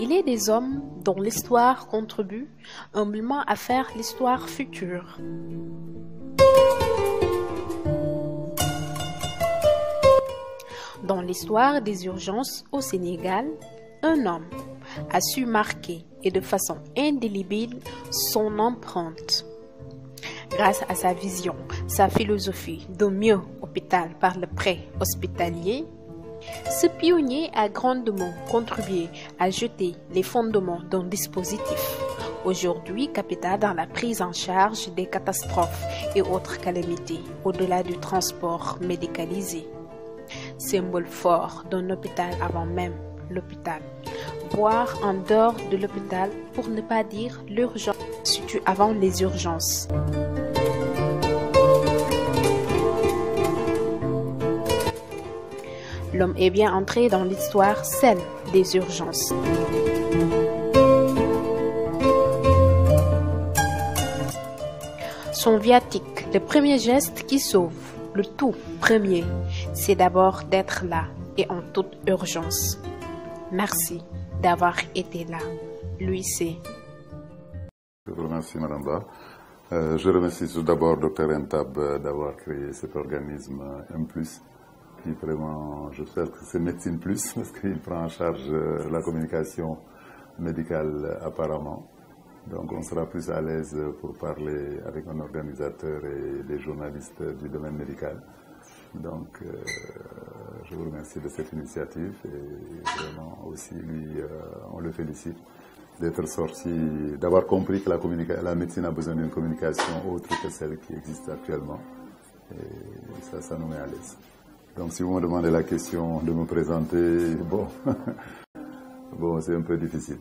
Il est des hommes dont l'histoire contribue humblement à faire l'histoire future. Dans l'histoire des urgences au Sénégal, un homme a su marquer et de façon indélébile son empreinte. Grâce à sa vision, sa philosophie de mieux hôpital par le prêt hospitalier, ce pionnier a grandement contribué à jeter les fondements d'un dispositif, aujourd'hui capital dans la prise en charge des catastrophes et autres calamités, au-delà du transport médicalisé. Symbole fort d'un hôpital avant même l'hôpital, voire en dehors de l'hôpital, pour ne pas dire l'urgence, situe avant les urgences. L'homme est bien entré dans l'histoire, celle des urgences. Son viatique, le premier geste qui sauve, le tout premier, c'est d'abord d'être là et en toute urgence. Merci d'avoir été là. Lui, c'est... Je vous remercie, Madame Ba. Je remercie tout d'abord Dr Ntab d'avoir créé cet organisme M+, qui vraiment, je sais que c'est Médecine Plus, parce qu'il prend en charge la communication médicale apparemment. Donc on sera plus à l'aise pour parler avec un organisateur et des journalistes du domaine médical. Donc je vous remercie de cette initiative et vraiment aussi lui, on le félicite d'être sorti, d'avoir compris que la médecine a besoin d'une communication autre que celle qui existe actuellement. Et ça nous met à l'aise. Donc si vous me demandez la question de me présenter, bon, c'est un peu difficile.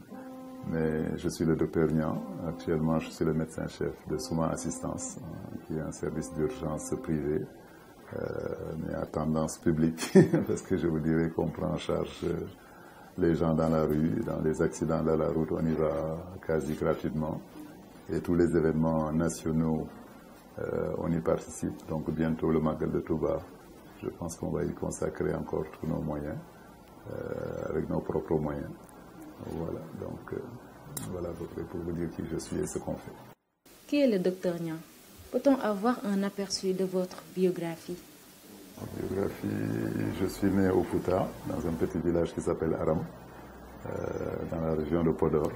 Mais je suis le docteur Niang. Actuellement, je suis le médecin-chef de Souma Assistance, qui est un service d'urgence privé, mais à tendance publique, parce que je vous dirais qu'on prend en charge les gens dans la rue, dans les accidents de la route, on y va quasi gratuitement. Et tous les événements nationaux, on y participe. Donc bientôt le Magal de Touba, je pense qu'on va y consacrer encore tous nos moyens, avec nos propres moyens. Voilà, donc voilà à peu près pour vous dire qui je suis et ce qu'on fait. Qui est le docteur Niang? Peut-on avoir un aperçu de votre biographie? Ma biographie, je suis né au Fouta, dans un petit village qui s'appelle Aram, dans la région de Podor.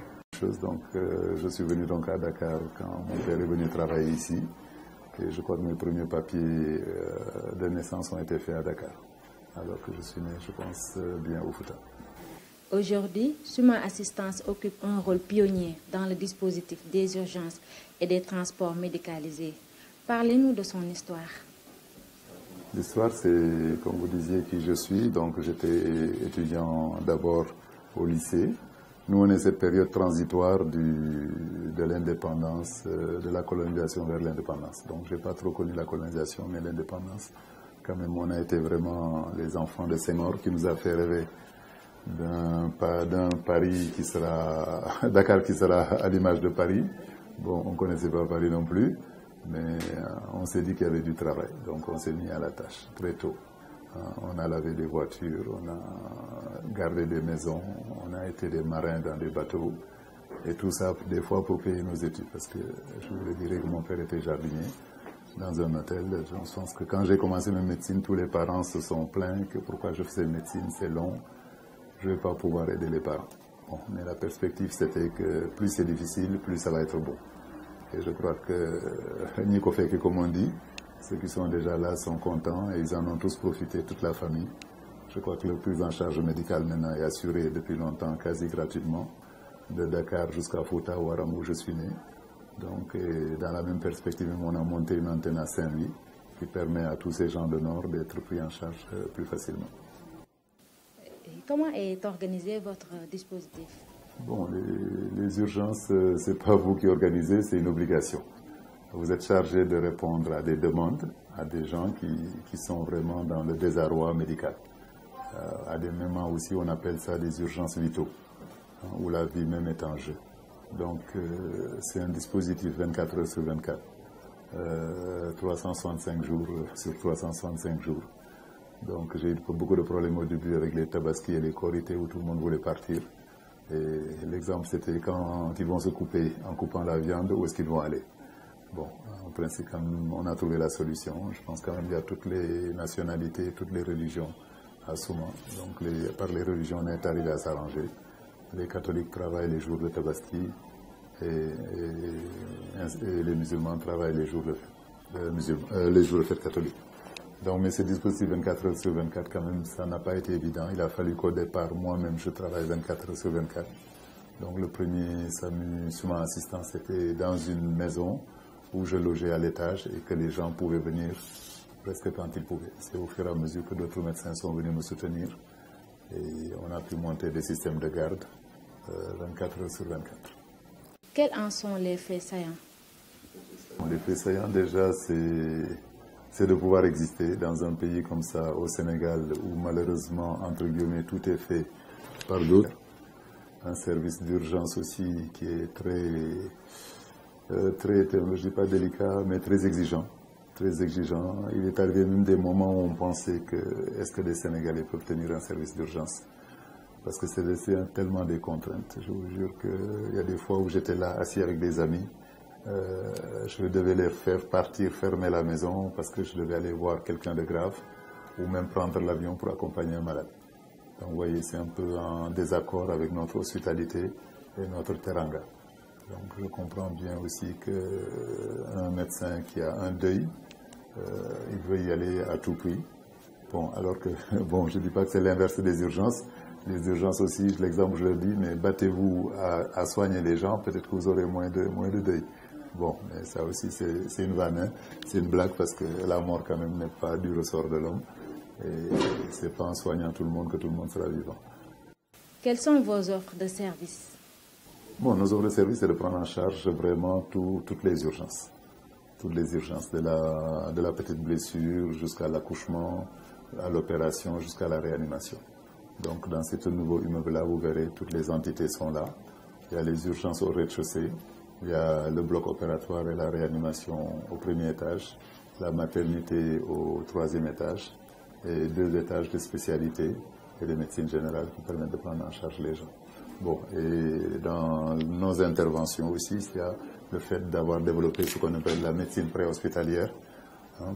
Donc, je suis venu donc à Dakar quand mon père est venu travailler ici. Et je crois que mes premiers papiers de naissance ont été faits à Dakar. Alors que je suis né, je pense, bien au Fouta. Aujourd'hui, Souma Assistance occupe un rôle pionnier dans le dispositif des urgences et des transports médicalisés. Parlez-nous de son histoire. L'histoire, c'est, comme vous disiez, qui je suis. Donc, j'étais étudiant d'abord au lycée. Nous, on est cette période transitoire de l'indépendance, de la colonisation vers l'indépendance. Donc, je n'ai pas trop connu la colonisation, mais l'indépendance, quand même, on a été vraiment les enfants de Senghor qui nous a fait rêver d'un Paris qui sera, Dakar qui sera à l'image de Paris. Bon, on ne connaissait pas Paris non plus, mais on s'est dit qu'il y avait du travail. Donc on s'est mis à la tâche très tôt. On a lavé des voitures, on a gardé des maisons, on a été des marins dans des bateaux. Et tout ça, des fois, pour payer nos études. Parce que je vous le dirais que mon père était jardinier dans un hôtel. Je pense que quand j'ai commencé ma médecine, tous les parents se sont plaints que pourquoi je faisais médecine, c'est long. Je ne vais pas pouvoir aider les parents. Bon, mais la perspective, c'était que plus c'est difficile, plus ça va être beau. Et je crois que Nico fait que, comme on dit, ceux qui sont déjà là sont contents et ils en ont tous profité, toute la famille. Je crois que le prise en charge médicale maintenant est assurée depuis longtemps, quasi gratuitement, de Dakar jusqu'à Fouta ou Aram où je suis né. Donc, dans la même perspective, on a monté une antenne à Saint-Louis qui permet à tous ces gens de Nord d'être pris en charge plus facilement. Comment est organisé votre dispositif? Bon, les urgences, ce n'est pas vous qui organisez, c'est une obligation. Vous êtes chargé de répondre à des demandes, à des gens qui sont vraiment dans le désarroi médical. À des moments aussi, on appelle ça des urgences vitaux, où la vie même est en jeu. Donc, c'est un dispositif 24 heures sur 24, 365 jours sur 365 jours. Donc j'ai eu beaucoup de problèmes au début avec les tabaski et les corités où tout le monde voulait partir. Et l'exemple, c'était quand ils vont se couper en coupant la viande, où est-ce qu'ils vont aller? Bon, en principe, quand on a trouvé la solution, je pense quand même qu'il y a toutes les nationalités, toutes les religions à Souma. Donc, par les religions, on est arrivé à s'arranger. Les catholiques travaillent les jours de Tabaski et les musulmans travaillent les jours de fête catholique. Donc, mais ce dispositif 24 heures sur 24, quand même, ça n'a pas été évident. Il a fallu qu'au départ, moi-même, je travaille 24 heures sur 24. Donc, le premier SAMU Souma Assistance, c'était dans une maison où je logeais à l'étage et que les gens pouvaient venir presque quand ils pouvaient. C'est au fur et à mesure que d'autres médecins sont venus me soutenir et on a pu monter des systèmes de garde 24 heures sur 24. Quels en sont les faits saillants? Les faits saillants, déjà, c'est de pouvoir exister dans un pays comme ça, au Sénégal, où malheureusement, entre guillemets, tout est fait par d'autres. Un service d'urgence aussi qui est je ne dis pas délicat, mais très exigeant. Très exigeant. Il est arrivé même des moments où on pensait que est-ce que les Sénégalais peuvent tenir un service d'urgence? Parce que c'est tellement des contraintes. Je vous jure qu'il y a des fois où j'étais là, assis avec des amis. Je devais les faire partir, fermer la maison parce que je devais aller voir quelqu'un de grave ou même prendre l'avion pour accompagner un malade. Donc vous voyez, c'est un peu en désaccord avec notre hospitalité et notre teranga. Donc je comprends bien aussi qu'un médecin qui a un deuil, il veut y aller à tout prix. Bon, alors que, bon, je ne dis pas que c'est l'inverse des urgences. Les urgences aussi, l'exemple je le dis, mais battez-vous à soigner les gens, peut-être que vous aurez moins de deuil. Bon, mais ça aussi c'est une vanne, hein. C'est une blague parce que la mort quand même n'est pas du ressort de l'homme. Et c'est pas en soignant tout le monde que tout le monde sera vivant. Quelles sont vos offres de service? Bon, nos offres de service, c'est de prendre en charge vraiment toutes les urgences. Toutes les urgences, de la petite blessure jusqu'à l'accouchement, à l'opération, jusqu'à la réanimation. Donc, dans ce nouveau immeuble-là, vous verrez, toutes les entités sont là. Il y a les urgences au rez-de-chaussée, il y a le bloc opératoire et la réanimation au premier étage, la maternité au troisième étage, et 2 étages de spécialité et de médecine générale qui permettent de prendre en charge les gens. Bon, et dans nos interventions aussi, il y a le fait d'avoir développé ce qu'on appelle la médecine préhospitalière,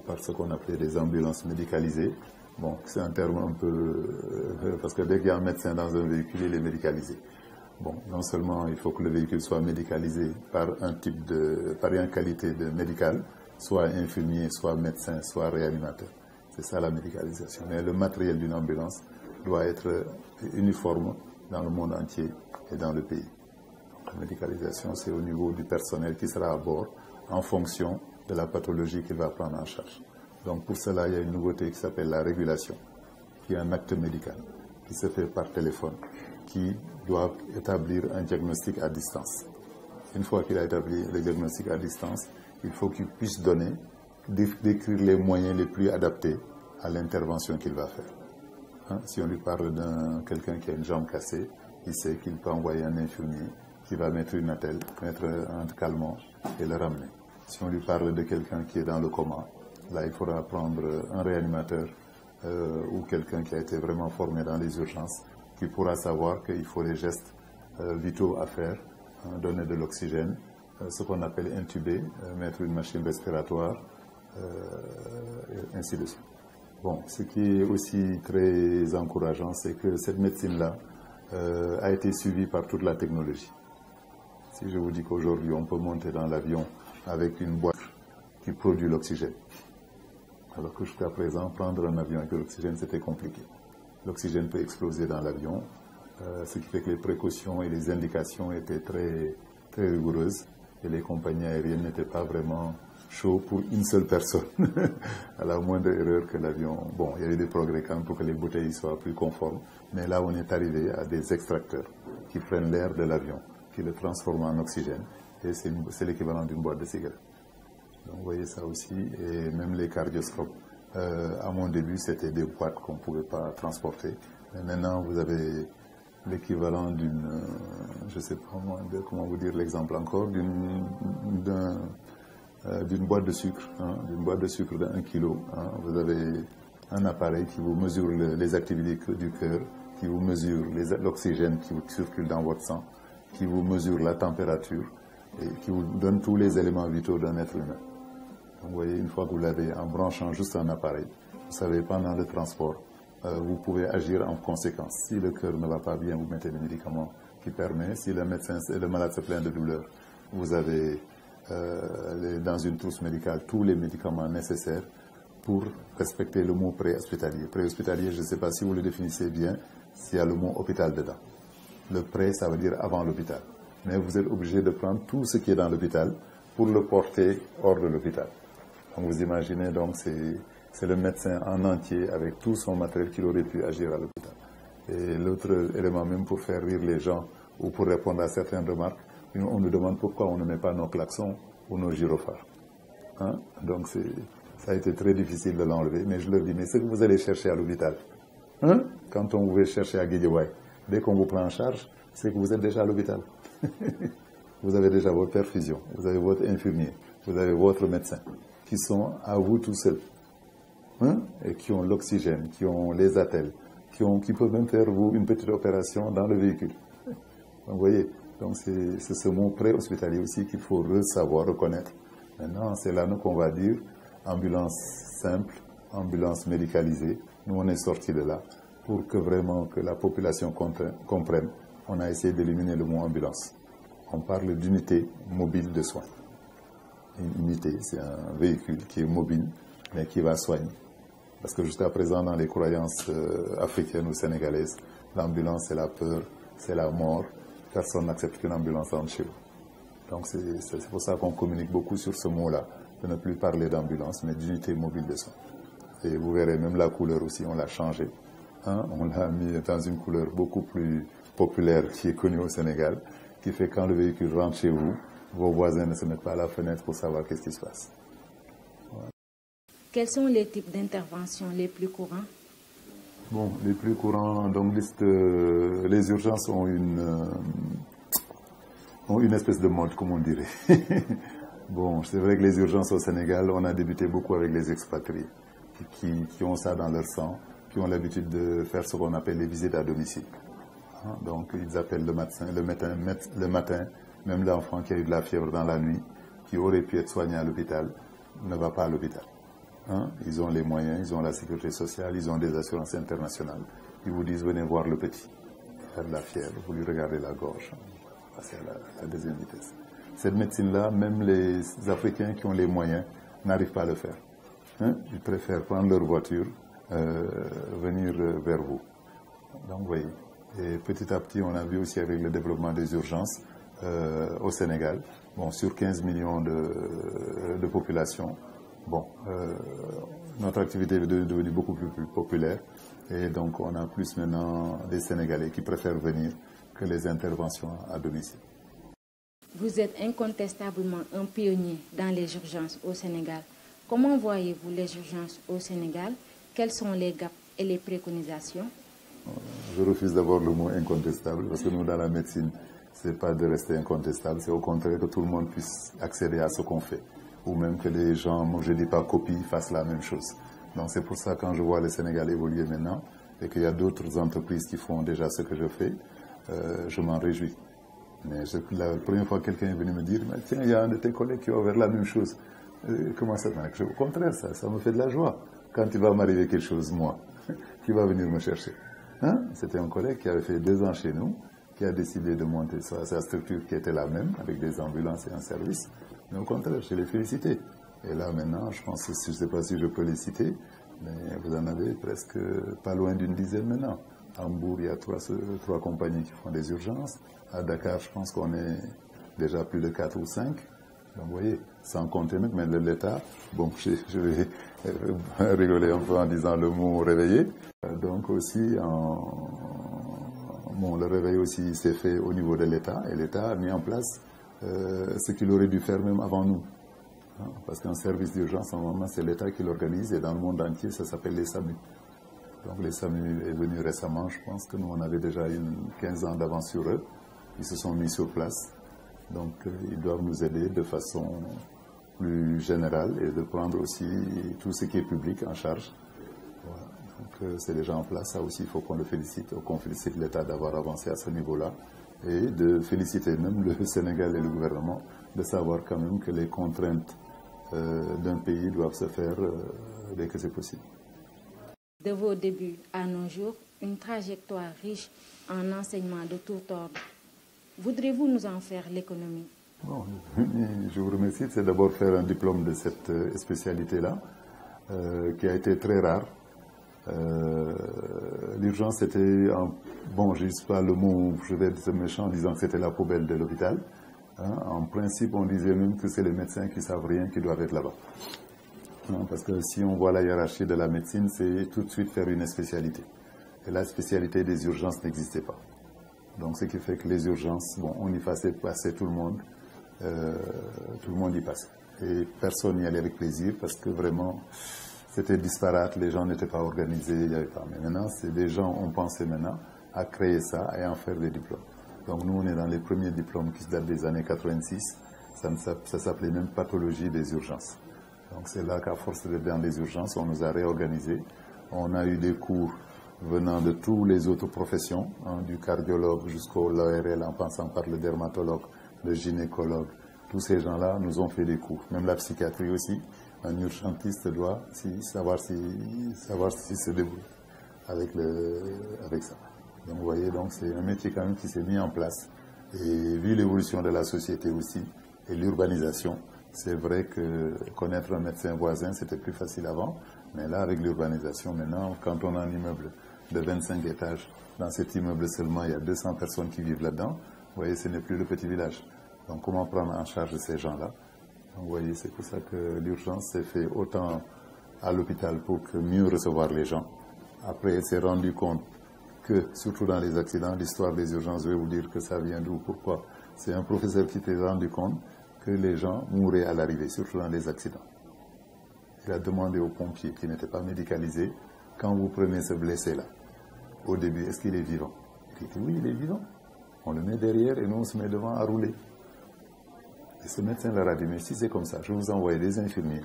par ce qu'on appelait des ambulances médicalisées. Bon, c'est un terme un peu... parce que dès qu'il y a un médecin dans un véhicule, il est médicalisé. Bon, non seulement il faut que le véhicule soit médicalisé par une qualité de médical, soit infirmier, soit médecin, soit réanimateur. C'est ça la médicalisation. Mais le matériel d'une ambulance doit être uniforme dans le monde entier et dans le pays. Donc, la médicalisation, c'est au niveau du personnel qui sera à bord en fonction de la pathologie qu'il va prendre en charge. Donc pour cela, il y a une nouveauté qui s'appelle la régulation, qui est un acte médical qui se fait par téléphone, qui doit établir un diagnostic à distance. Une fois qu'il a établi le diagnostic à distance, il faut qu'il puisse décrire les moyens les plus adaptés à l'intervention qu'il va faire. Si on lui parle de quelqu'un qui a une jambe cassée, il sait qu'il peut envoyer un infirmier qui va mettre une attelle, mettre un calmant et le ramener. Si on lui parle de quelqu'un qui est dans le coma, là il faudra prendre un réanimateur ou quelqu'un qui a été vraiment formé dans les urgences, qui pourra savoir qu'il faut les gestes vitaux à faire, donner de l'oxygène, ce qu'on appelle intuber, mettre une machine respiratoire, et ainsi de suite. Bon, ce qui est aussi très encourageant, c'est que cette médecine-là a été suivie par toute la technologie. Si je vous dis qu'aujourd'hui, on peut monter dans l'avion avec une boîte qui produit l'oxygène, alors que jusqu'à présent, prendre un avion avec de l'oxygène, c'était compliqué. L'oxygène peut exploser dans l'avion, ce qui fait que les précautions et les indications étaient très, très rigoureuses et les compagnies aériennes n'étaient pas vraiment chauds pour une seule personne, à la moindre erreur que l'avion... Bon, il y a eu des progrès quand même pour que les bouteilles soient plus conformes, mais là on est arrivé à des extracteurs qui prennent l'air de l'avion, qui le transforment en oxygène, et c'est l'équivalent d'une boîte de cigarettes. Donc vous voyez ça aussi, et même les cardioscopes. À mon début, c'était des boîtes qu'on ne pouvait pas transporter. Mais maintenant, vous avez l'équivalent d'une, je ne sais pas comment vous dire l'exemple encore, d'une boîte de sucre, d'une boîte de sucre de 1 kilo. Vous avez un appareil qui vous mesure les activités du cœur, qui vous mesure l'oxygène qui vous circule dans votre sang, qui vous mesure la température et qui vous donne tous les éléments vitaux d'un être humain. Donc, vous voyez, une fois que vous l'avez en branchant juste un appareil, vous savez, pendant le transport, vous pouvez agir en conséquence. Si le cœur ne va pas bien, vous mettez le médicament qui permet. Si le malade se plaint de douleur, vous avez dans une trousse médicale tous les médicaments nécessaires pour respecter le mot préhospitalier. Préhospitalier, je ne sais pas si vous le définissez bien, s'il y a le mot hôpital dedans. Le pré, ça veut dire avant l'hôpital. Mais vous êtes obligé de prendre tout ce qui est dans l'hôpital pour le porter hors de l'hôpital. Donc vous imaginez, donc c'est le médecin en entier avec tout son matériel qu'il aurait pu agir à l'hôpital. Et l'autre élément, même pour faire rire les gens ou pour répondre à certaines remarques, on nous demande pourquoi on ne met pas nos klaxons ou nos gyrophares. Hein? Donc ça a été très difficile de l'enlever, mais je leur dis, mais ce que vous allez chercher à l'hôpital, hein? Quand on vous va chercher à Guédiawaye, dès qu'on vous prend en charge, c'est que vous êtes déjà à l'hôpital. Vous avez déjà votre perfusion, vous avez votre infirmier, vous avez votre médecin, qui sont à vous tout seuls, hein? Et qui ont l'oxygène, qui ont les attelles, qui peuvent même faire vous une petite opération dans le véhicule. Donc, vous voyez, donc c'est ce mot pré-hospitalier aussi qu'il faut savoir reconnaître. Maintenant, c'est là qu'on va dire ambulance simple, ambulance médicalisée. Nous, on est sortis de là pour que vraiment que la population comprenne. On a essayé d'éliminer le mot ambulance. On parle d'unité mobile de soins. Une unité, c'est un véhicule qui est mobile, mais qui va soigner. Parce que jusqu'à présent, dans les croyances africaines ou sénégalaises, l'ambulance, c'est la peur, c'est la mort. Personne n'accepte qu'une ambulance rentre chez vous. Donc c'est pour ça qu'on communique beaucoup sur ce mot-là, de ne plus parler d'ambulance, mais d'unité mobile de soins. Et vous verrez, même la couleur aussi, on l'a changée. Hein? On l'a mis dans une couleur beaucoup plus populaire qui est connue au Sénégal, qui fait quand le véhicule rentre chez vous, vos voisins ne se mettent pas à la fenêtre pour savoir qu'est-ce qui se passe. Ouais. Quels sont les types d'interventions les plus courants? Bon, les plus courants, donc les urgences ont une espèce de mode, comme on dirait. Bon, c'est vrai que les urgences au Sénégal, on a débuté beaucoup avec les expatriés, qui ont ça dans leur sang, qui ont l'habitude de faire ce qu'on appelle les visites à domicile. Donc, ils appellent le matin, même l'enfant qui a eu de la fièvre dans la nuit, qui aurait pu être soigné à l'hôpital, ne va pas à l'hôpital. Hein? Ils ont les moyens, ils ont la sécurité sociale, ils ont des assurances internationales. Ils vous disent, venez voir le petit. Il a de la fièvre, vous lui regardez la gorge. Passer à la deuxième vitesse. Cette médecine-là, même les Africains qui ont les moyens n'arrivent pas à le faire. Hein? Ils préfèrent prendre leur voiture, venir vers vous. Donc, vous voyez. Et petit à petit, on a vu aussi avec le développement des urgences au Sénégal, bon, sur 15 millions de population, bon, notre activité est devenue beaucoup plus populaire et donc on a plus maintenant des Sénégalais qui préfèrent venir que les interventions à domicile. Vous êtes incontestablement un pionnier dans les urgences au Sénégal. Comment voyez-vous les urgences au Sénégal? Quels sont les gaps et les préconisations? Je refuse d'abord le mot incontestable parce que nous, dans la médecine, ce n'est pas de rester incontestable, c'est au contraire que tout le monde puisse accéder à ce qu'on fait. Ou même que les gens, moi je ne dis pas copie, fassent la même chose. Donc c'est pour ça quand je vois le Sénégal évoluer maintenant et qu'il y a d'autres entreprises qui font déjà ce que je fais, je m'en réjouis. Mais la première fois que quelqu'un est venu me dire, tiens, il y a un de tes collègues qui va faire la même chose. Comment ça marche? Au contraire, ça me fait de la joie. Quand il va m'arriver quelque chose, moi, qui va venir me chercher. Hein? C'était un collègue qui avait fait 2 ans chez nous, qui a décidé de monter sa structure qui était la même, avec des ambulances et un service. Mais au contraire, je l'ai félicité. Et là, maintenant, je pense, je ne sais pas si je peux les citer, mais vous en avez presque pas loin d'une dizaine maintenant. À Hambourg, il y a 3 compagnies qui font des urgences. À Dakar, je pense qu'on est déjà plus de 4 ou 5. Donc, vous voyez, sans compter même, mais l'État, bon, je vais rigoler un peu en disant le mot réveillé. Donc aussi, bon, le réveil aussi s'est fait au niveau de l'État, et l'État a mis en place ce qu'il aurait dû faire même avant nous. Hein, parce qu'un service d'urgence, normalement, c'est l'État qui l'organise, et dans le monde entier, ça s'appelle les SAMU. Donc les SAMU est venu récemment, je pense que nous, on avait déjà 15 ans d'avance sur eux. Ils se sont mis sur place. Donc, ils doivent nous aider de façon plus générale et de prendre aussi tout ce qui est public en charge. Voilà. Donc c'est déjà en place, ça aussi il faut qu'on le félicite, qu'on félicite l'État d'avoir avancé à ce niveau-là et de féliciter même le Sénégal et le gouvernement de savoir quand même que les contraintes d'un pays doivent se faire dès que c'est possible. De vos débuts à nos jours, une trajectoire riche en enseignements de tout ordre. Voudrez-vous nous en faire l'économie? Bon, je vous remercie. C'est d'abord faire un diplôme de cette spécialité-là, qui a été très rare. L'urgence était, bon, je n'utilise pas le mot, je vais être méchant en disant que c'était la poubelle de l'hôpital. Hein, en principe, on disait même que c'est les médecins qui savent rien qui doivent être là-bas. Hein, parce que si on voit la hiérarchie de la médecine, c'est tout de suite faire une spécialité. Et la spécialité des urgences n'existait pas. Donc, ce qui fait que les urgences, bon, on y faisait passer tout le monde y passait. Et personne n'y allait avec plaisir parce que vraiment, c'était disparate, les gens n'étaient pas organisés, il n'y avait pas. Mais maintenant, c'est des gens, on pensait maintenant à créer ça et à en faire des diplômes. Donc, nous, on est dans les premiers diplômes qui datent des années 86. Ça s'appelait même pathologie des urgences. Donc, c'est là qu'à force d'être dans les urgences, on nous a réorganisés. On a eu des cours venant de toutes les autres professions, hein, du cardiologue jusqu'au l'ORL, en passant par le dermatologue, le gynécologue. Tous ces gens-là nous ont fait des cours. Même la psychiatrie aussi. Un urgentiste doit savoir s'il se débrouille avec ça. Donc vous voyez, donc c'est un métier quand même qui s'est mis en place. Et vu l'évolution de la société aussi et l'urbanisation, c'est vrai que connaître un médecin voisin, c'était plus facile avant. Mais là, avec l'urbanisation, maintenant, quand on a un immeuble de 25 étages, dans cet immeuble seulement, il y a 200 personnes qui vivent là-dedans. Vous voyez, ce n'est plus le petit village. Donc comment prendre en charge ces gens-là? Donc, vous voyez, c'est pour ça que l'urgence s'est fait autant à l'hôpital pour que mieux recevoir les gens. Après, elle s'est rendue compte que, surtout dans les accidents, l'histoire des urgences, je vais vous dire que ça vient d'où, pourquoi. C'est un professeur qui s'est rendu compte que les gens mouraient à l'arrivée, surtout dans les accidents. Il a demandé aux pompiers qui n'étaient pas médicalisés, quand vous prenez ce blessé-là, au début, est-ce qu'il est vivant? Il dit oui, il est vivant. On le met derrière et nous on se met devant à rouler. Et ce médecin leur a dit, mais si c'est comme ça, je vous envoie des infirmiers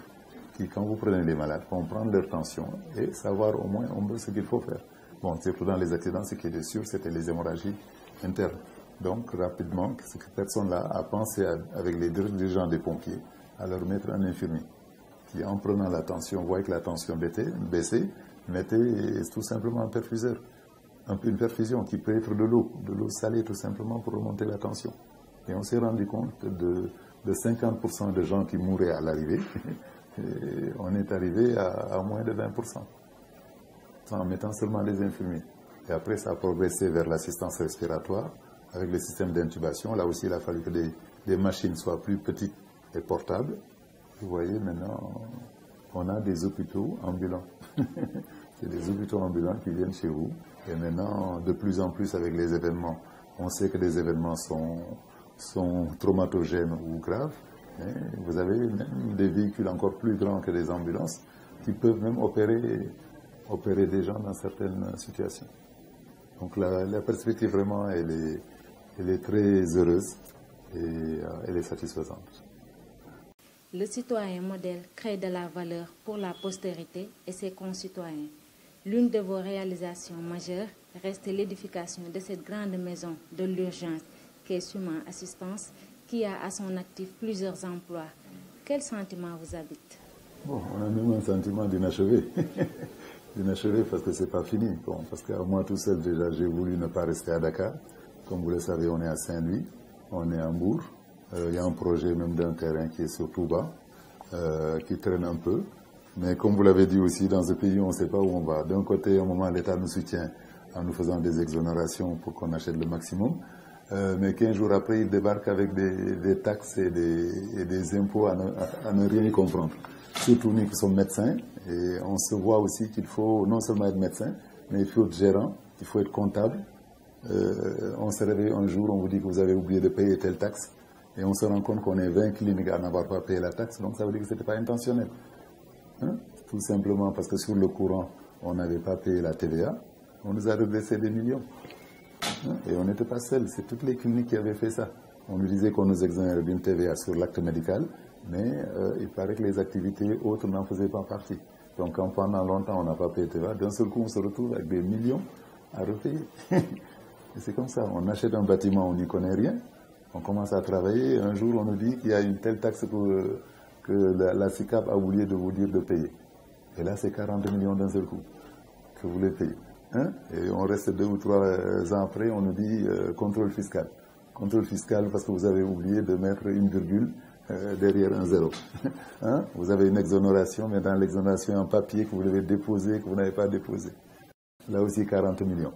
qui, quand vous prenez les malades, vont prendre leur tension et savoir au moins ce qu'il faut faire. Bon, surtout dans les accidents, ce qui était sûr, c'était les hémorragies internes. Donc, rapidement, cette personne-là a pensé avec les dirigeants des pompiers à leur mettre un infirmier qui, en prenant la tension, voyait que la tension baissait, mettait tout simplement un perfuseur. Une perfusion qui peut être de l'eau salée tout simplement pour remonter la tension. Et on s'est rendu compte de 50% de gens qui mouraient à l'arrivée, on est arrivé à moins de 20%, en mettant seulement les infirmiers. Et après, ça a progressé vers l'assistance respiratoire, avec le système d'intubation. Là aussi, il a fallu que des machines soient plus petites et portables. Vous voyez, maintenant, on a des hôpitaux ambulants. C'est des hôpitaux ambulants qui viennent chez vous. Et maintenant, de plus en plus avec les événements, on sait que les événements sont traumatogènes ou graves. Mais vous avez même des véhicules encore plus grands que des ambulances qui peuvent même opérer des gens dans certaines situations. Donc la perspective vraiment, elle est très heureuse et elle est satisfaisante. Le citoyen modèle crée de la valeur pour la postérité et ses concitoyens. L'une de vos réalisations majeures reste l'édification de cette grande maison de l'urgence qu'est Suma Assistance, qui a à son actif plusieurs emplois. Quel sentiment vous habite? Bon, on a même un sentiment d'inachevé. D'inachevé parce que c'est pas fini. Bon, parce qu'à moi tout seul, déjà, j'ai voulu ne pas rester à Dakar. Comme vous le savez, on est à Saint-Louis, on est à Mbour. Il y a un projet même d'un terrain qui est sur Touba, qui traîne un peu. Mais comme vous l'avez dit aussi, dans ce pays, on ne sait pas où on va. D'un côté, à un moment, l'État nous soutient en nous faisant des exonérations pour qu'on achète le maximum. Mais 15 jours après, il débarque avec des taxes et des impôts à ne rien comprendre. Surtout nous qui sommes médecins, et on se voit aussi qu'il faut non seulement être médecin, mais il faut être gérant, il faut être comptable. On se réveille un jour, on vous dit que vous avez oublié de payer telle taxe, et on se rend compte qu'on est 20 cliniques à n'avoir pas payé la taxe, donc ça veut dire que ce n'était pas intentionnel. Hein? Tout simplement parce que sur le courant, on n'avait pas payé la TVA, on nous a redressé des millions. Hein? Et on n'était pas seuls, c'est toutes les cliniques qui avaient fait ça. On nous disait qu'on nous exonère d'une TVA sur l'acte médical, mais il paraît que les activités autres n'en faisaient pas partie. Donc quand pendant longtemps on n'a pas payé TVA, d'un seul coup on se retrouve avec des millions à repayer. Et c'est comme ça, on achète un bâtiment, on n'y connaît rien, on commence à travailler, un jour on nous dit qu'il y a une telle taxe que la SICAP a oublié de vous dire de payer. Et là c'est 40 millions d'un seul coup que vous les payez. Hein? Et on reste 2 ou 3 ans après, on nous dit contrôle fiscal. Contrôle fiscal parce que vous avez oublié de mettre une virgule derrière un zéro. Hein? Vous avez une exonération, mais dans l'exonération, il y a un papier que vous devez déposer, que vous n'avez pas déposé. Là aussi, 40 millions.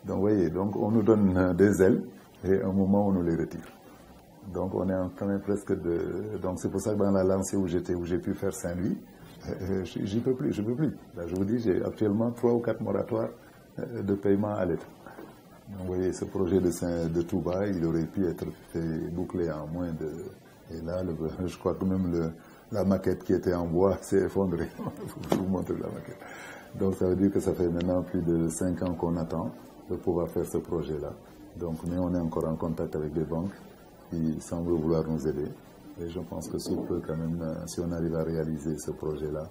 Donc, vous voyez, donc on nous donne des ailes et à un moment, on nous les retire. Donc, on est en train presque de... Donc, c'est pour ça que dans la lancée où j'ai pu faire Saint-Louis, j'y peux plus, je ne peux plus. Là, je vous dis, j'ai actuellement 3 ou 4 moratoires de paiement à l'État. Donc, vous voyez, ce projet de Touba, il aurait pu être fait bouclé en moins de... Et là, je crois que même la maquette qui était en bois s'est effondrée. Je vous montre la maquette. Donc, ça veut dire que ça fait maintenant plus de 5 ans qu'on attend de pouvoir faire ce projet-là. Donc, mais on est encore en contact avec des banques qui semblent vouloir nous aider. Et je pense que quand même, si on arrive à réaliser ce projet-là,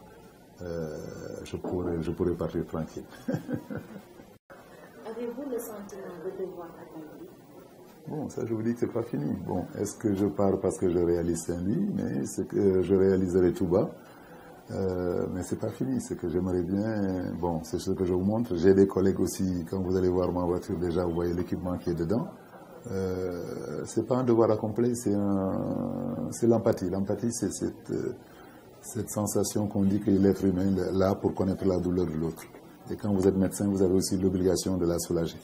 je pourrais partir tranquille. Avez-vous le sentiment de devoir accompli? Bon, ça je vous dis que c'est pas fini. Bon, est-ce que je pars parce que je réalise Saint-Louis, mais c'est que je réaliserai Touba, mais c'est pas fini. C'est que j'aimerais bien. Bon, c'est ce que je vous montre. J'ai des collègues aussi. Quand vous allez voir ma voiture, déjà vous voyez l'équipement qui est dedans. C'est pas un devoir accompli, c'est l'empathie. L'empathie, c'est cette sensation qu'on dit que l'être humain est là pour connaître la douleur de l'autre. Et quand vous êtes médecin, vous avez aussi l'obligation de la soulager.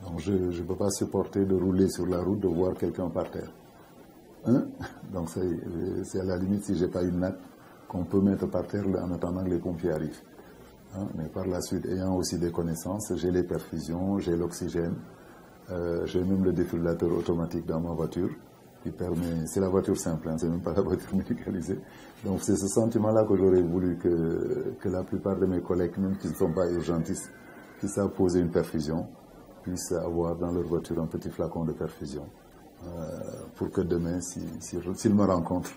Donc je ne peux pas supporter de rouler sur la route, de voir quelqu'un par terre. Hein? Donc c'est à la limite, si je n'ai pas une natte qu'on peut mettre par terre en attendant que les pompiers arrivent. Hein? Mais par la suite, ayant aussi des connaissances, j'ai les perfusions, j'ai l'oxygène, j'ai même le défibrillateur automatique dans ma voiture qui permet, c'est la voiture simple, hein, c'est même pas la voiture médicalisée. Donc c'est ce sentiment-là que j'aurais voulu que la plupart de mes collègues, même qui ne sont pas urgentistes, qui savent poser une perfusion, puissent avoir dans leur voiture un petit flacon de perfusion. Pour que demain, s'ils me rencontrent,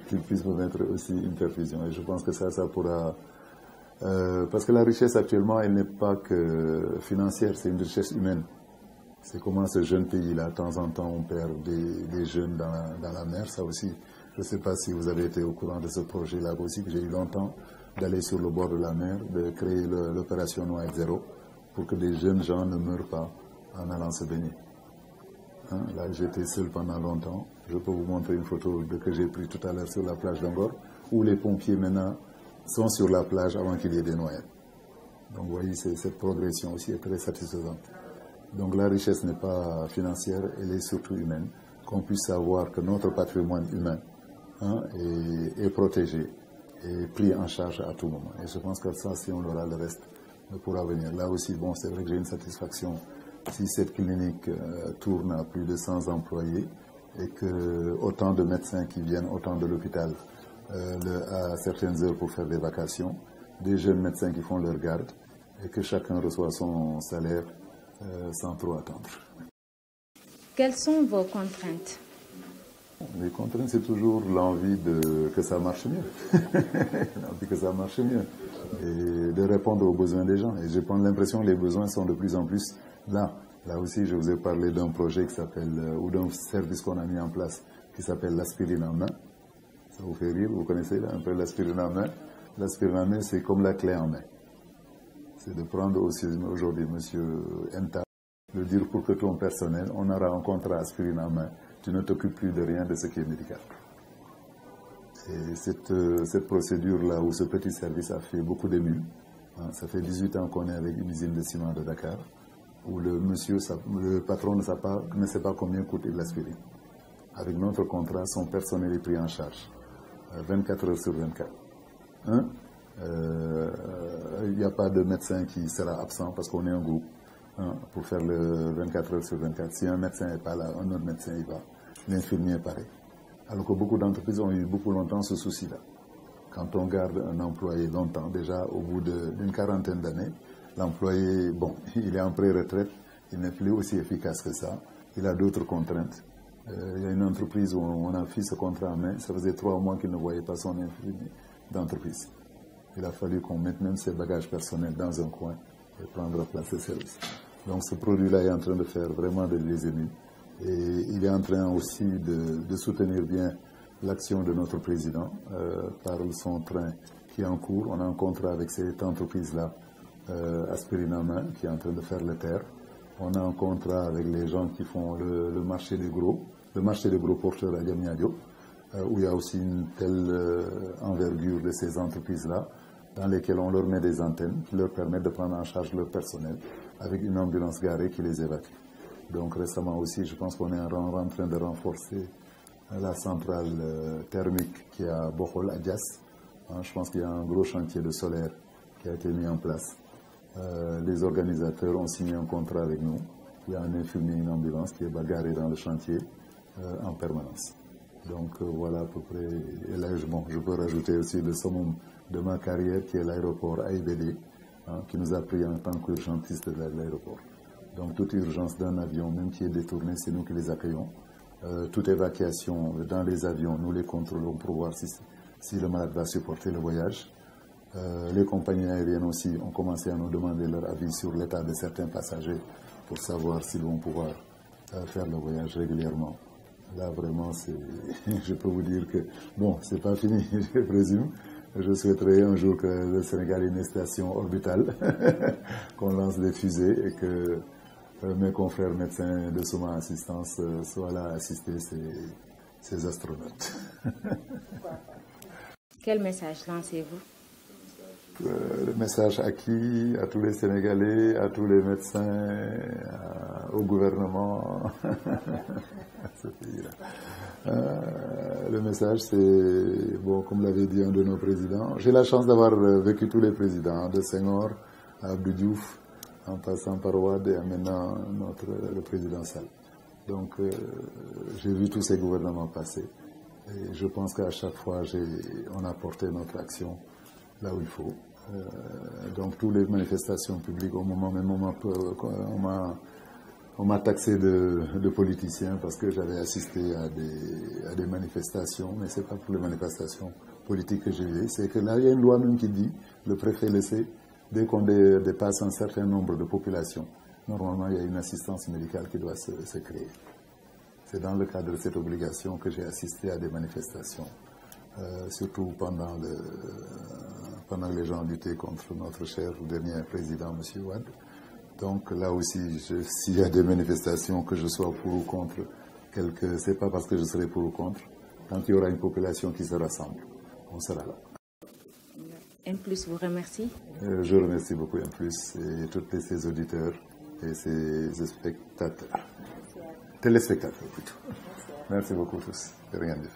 qu'ils puissent me mettre aussi une perfusion. Et je pense que ça pourra... parce que la richesse actuellement, elle n'est pas que financière, c'est une richesse humaine. C'est comment ce jeune pays-là, de temps en temps, on perd des jeunes dans la mer. Ça aussi, je ne sais pas si vous avez été au courant de ce projet-là aussi, que j'ai eu longtemps, d'aller sur le bord de la mer, de créer l'opération Noyade Zéro, pour que des jeunes gens ne meurent pas en allant se baigner. Hein, là, j'étais seul pendant longtemps. Je peux vous montrer une photo que j'ai prise tout à l'heure sur la plage d'Angor, où les pompiers maintenant sont sur la plage avant qu'il y ait des noyades. Donc, vous voyez, cette progression aussi est très satisfaisante. Donc, la richesse n'est pas financière, elle est surtout humaine. Qu'on puisse savoir que notre patrimoine humain est protégé et pris en charge à tout moment. Et je pense que ça, si on aura le reste, pourra venir. Là aussi, bon, c'est vrai que j'ai une satisfaction. Si cette clinique tourne à plus de 100 employés et que autant de médecins qui viennent, autant de l'hôpital à certaines heures pour faire des vacations, des jeunes médecins qui font leur garde et que chacun reçoit son salaire sans trop attendre. Quelles sont vos contraintes? Les contraintes, c'est toujours l'envie que ça marche mieux. L'envie que ça marche mieux. Et de répondre aux besoins des gens. Et j'ai l'impression que les besoins sont de plus en plus là. Là aussi, je vous ai parlé d'un projet qui s'appelle, ou d'un service qu'on a mis en place, qui s'appelle l'aspirine en main. Ça vous fait rire, vous connaissez un peu l'aspirine en main. L'aspirine en main, c'est comme la clé en main. C'est de prendre aussi aujourd'hui monsieur Enta, de dire pour que ton personnel, on aura un contrat aspirine en main, tu ne t'occupes plus de rien de ce qui est médical. Et cette procédure-là, ou ce petit service a fait beaucoup d'émules. Ça fait 18 ans qu'on est avec une usine de ciment de Dakar, où le patron ne sait pas combien coûte l'aspirine. Avec notre contrat, son personnel est pris en charge, 24 heures sur 24. Il n'y a pas de médecin qui sera absent parce qu'on est un groupe pour faire le 24 heures sur 24. Si un médecin n'est pas là, un autre médecin y va. L'infirmier est pareil. Alors que beaucoup d'entreprises ont eu beaucoup longtemps ce souci-là. Quand on garde un employé longtemps, déjà au bout d'une quarantaine d'années, l'employé, bon, il est en pré-retraite, il n'est plus aussi efficace que ça, il a d'autres contraintes. Il y a une entreprise où on a fait ce contrat en main, ça faisait 3 mois qu'il ne voyait pas son infirmier d'entreprise. il a fallu qu'on mette même ses bagages personnels dans un coin et prendre place de service. Donc ce produit-là est en train de faire vraiment des ennemis. Et il est en train aussi de soutenir bien l'action de notre président par son train qui est en cours. On a un contrat avec cette entreprise-là, Aspirina Main, qui est en train de faire le terre. On a un contrat avec les gens qui font le marché des gros porteurs à Diamniadio, où il y a aussi une telle envergure de ces entreprises-là, dans lesquelles on leur met des antennes qui leur permettent de prendre en charge leur personnel avec une ambulance garée qui les évacue. Donc récemment aussi, je pense qu'on est en train de renforcer la centrale thermique qui est à Bohol, à Dias. Je pense qu'il y a un gros chantier de solaire qui a été mis en place. Les organisateurs ont signé un contrat avec nous. Il y a un infirmier, une ambulance qui est garée dans le chantier en permanence. Donc voilà à peu près. Et là, je peux rajouter aussi le summum de ma carrière qui est l'aéroport AIBD, qui nous a pris en tant qu'urgentiste de l'aéroport. Donc toute urgence d'un avion, même qui est détourné, c'est nous qui les accueillons. Toute évacuation dans les avions, nous les contrôlons pour voir si le malade va supporter le voyage. Les compagnies aériennes aussi ont commencé à nous demander leur avis sur l'état de certains passagers pour savoir s'ils vont pouvoir faire le voyage régulièrement. Là, vraiment, je peux vous dire que, bon, c'est pas fini, je présume. Je souhaiterais un jour que le Sénégal ait une station orbitale, qu'on lance des fusées et que mes confrères médecins de Souma Assistance soient là à assister ces astronautes. Quel message lancez-vous? Le message à qui? À tous les Sénégalais, à tous les médecins, au gouvernement, à ce pays-là. Le message, c'est, bon, comme l'avait dit un de nos présidents, j'ai la chance d'avoir vécu tous les présidents, de Senghor à Abdou Diouf, en passant par Ouad et maintenant le président Sall. Donc, j'ai vu tous ces gouvernements passer. Et je pense qu'à chaque fois, on a porté notre action là où il faut. Donc, toutes les manifestations publiques, au moment même, on m'a taxé de politicien parce que j'avais assisté à des manifestations, mais ce n'est pas pour les manifestations politiques que j'ai vues. C'est que là, il y a une loi même qui dit, le préfet le sait, dès qu'on dépasse un certain nombre de populations, normalement, il y a une assistance médicale qui doit se créer. C'est dans le cadre de cette obligation que j'ai assisté à des manifestations, surtout pendant que les gens luttaient contre notre cher dernier président, M. Ouad. Donc là aussi, s'il y a des manifestations, que je sois pour ou contre, c'est pas parce que je serai pour ou contre. Quand il y aura une population qui se rassemble, on sera là. M+ vous remercie. Je remercie beaucoup M+, et tous ses auditeurs et ses spectateurs. Téléspectateurs plutôt. Merci beaucoup tous. De rien dire.